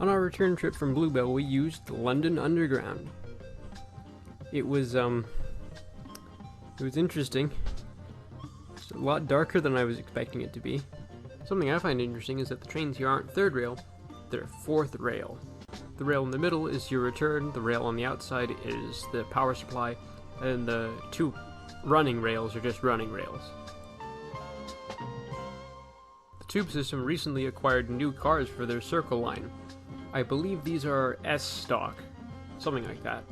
On our return trip from Bluebell, we used the London Underground. It was interesting. It's a lot darker than I was expecting it to be. Something I find interesting is that the trains here aren't third rail, they're fourth rail. The rail in the middle is your return, the rail on the outside is the power supply, and the two running rails are just running rails. The tube system recently acquired new cars for their Circle line. I believe these are S stock, something like that.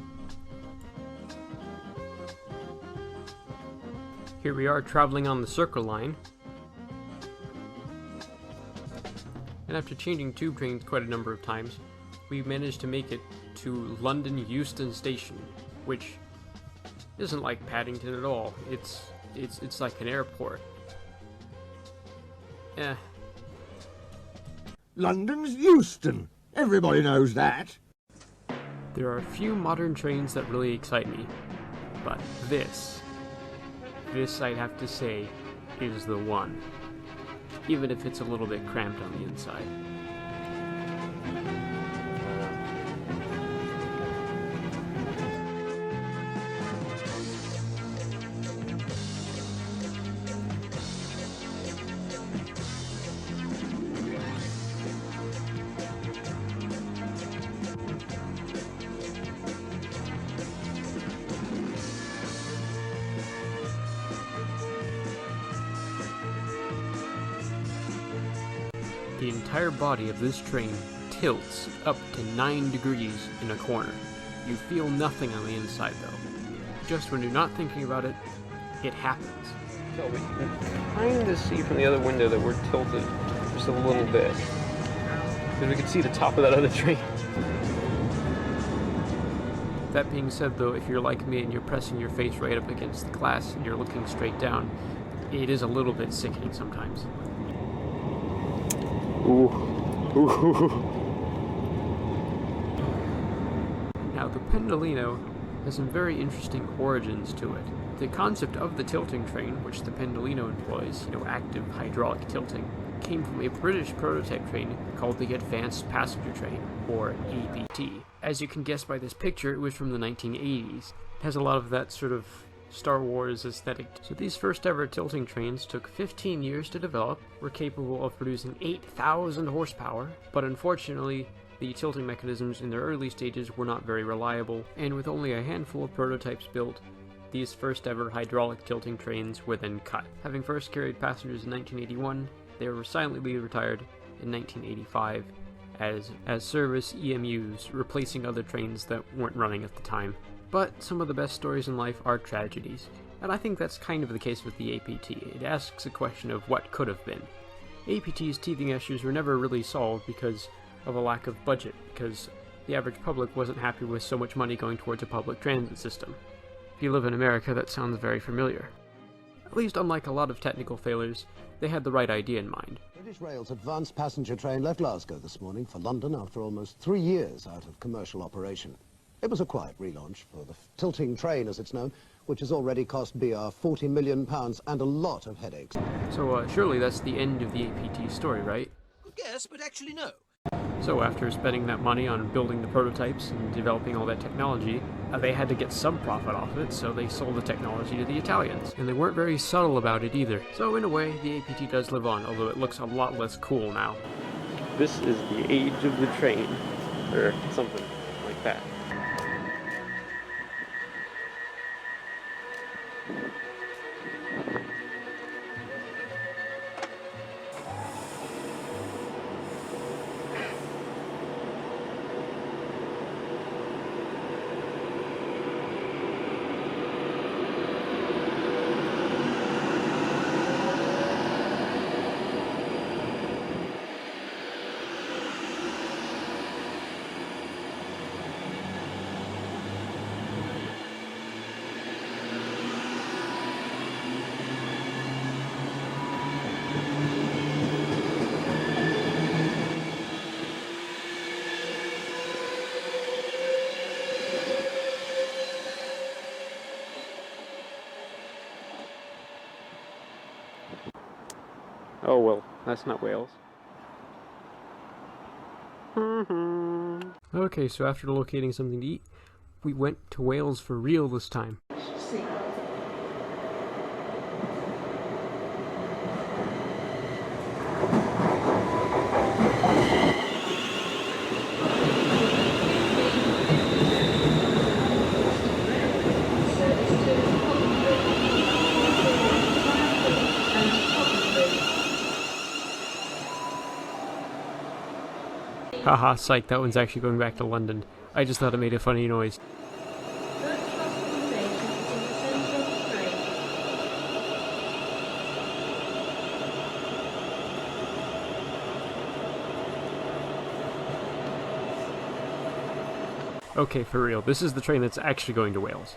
Here we are traveling on the Circle line. And after changing tube trains quite a number of times, we managed to make it to London Euston Station, which isn't like Paddington at all. It's like an airport. Eh. London's Euston. Everybody knows that. There are a few modern trains that really excite me, but this I'd have to say is the one, even if it's a little bit cramped on the inside. The entire body of this train tilts up to 9 degrees in a corner. You feel nothing on the inside though. Just when you're not thinking about it, it happens. So we can kind of see from the other window that we're tilted just a little bit. Because we can see the top of that other train. That being said though, if you're like me and you're pressing your face right up against the glass and you're looking straight down, it is a little bit sickening sometimes. Ooh. Ooh. Now, the Pendolino has some very interesting origins to it. The concept of the tilting train, which the Pendolino employs, active hydraulic tilting, came from a British prototype train called the Advanced Passenger Train, or APT. As you can guess by this picture, it was from the 1980s. It has a lot of that sort of Star Wars aesthetic. So these first ever tilting trains took 15 years to develop, were capable of producing 8,000 horsepower, but unfortunately the tilting mechanisms in their early stages were not very reliable, and with only a handful of prototypes built, these first ever hydraulic tilting trains were then cut. Having first carried passengers in 1981, they were silently retired in 1985 as service EMUs, replacing other trains that weren't running at the time. But some of the best stories in life are tragedies, and I think that's kind of the case with the APT. It asks a question of what could have been. APT's teething issues were never really solved because of a lack of budget, because the average public wasn't happy with so much money going towards a public transit system. If you live in America, that sounds very familiar. At least unlike a lot of technical failures, they had the right idea in mind. British Rail's advanced passenger train left Glasgow this morning for London after almost 3 years out of commercial operation. It was a quiet relaunch for the tilting train, as it's known, which has already cost BR £40 million and a lot of headaches. So surely that's the end of the APT story, right? Yes, but actually no. So after spending that money on building the prototypes and developing all that technology, they had to get some profit off of it, so they sold the technology to the Italians. And they weren't very subtle about it either. So in a way, the APT does live on, although it looks a lot less cool now. This is the age of the train, or something like that. Oh well, that's not Wales. Okay, so after locating something to eat, we went to Wales for real this time. Haha, psych, that one's actually going back to London. I just thought it made a funny noise. Okay, for real, this is the train that's actually going to Wales.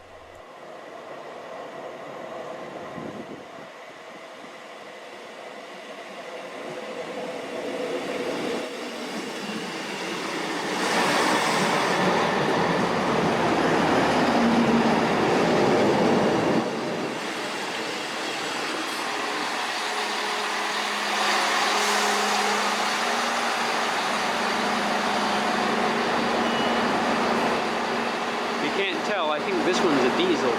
Can't tell, I think this one's a diesel.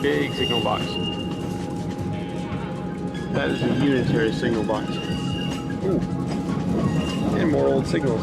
Big signal box. That is a unitary signal box. Ooh. And more old signals.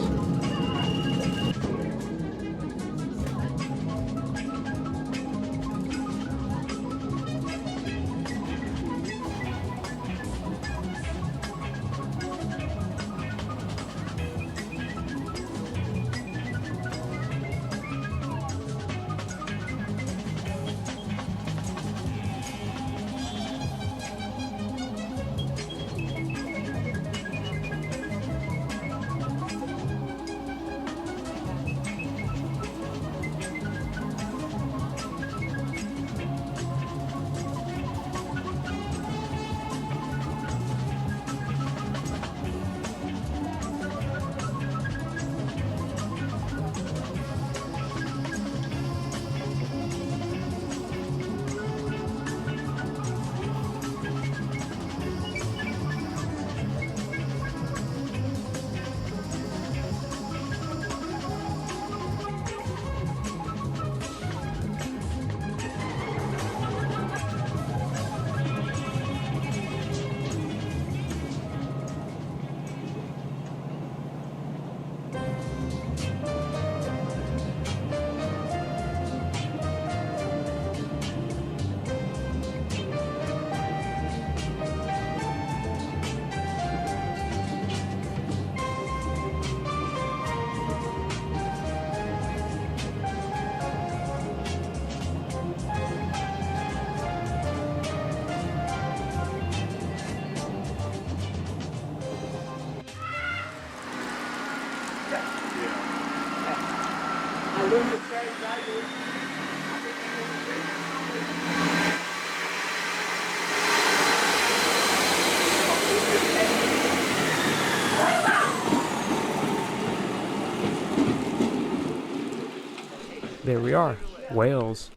There we are, Wales.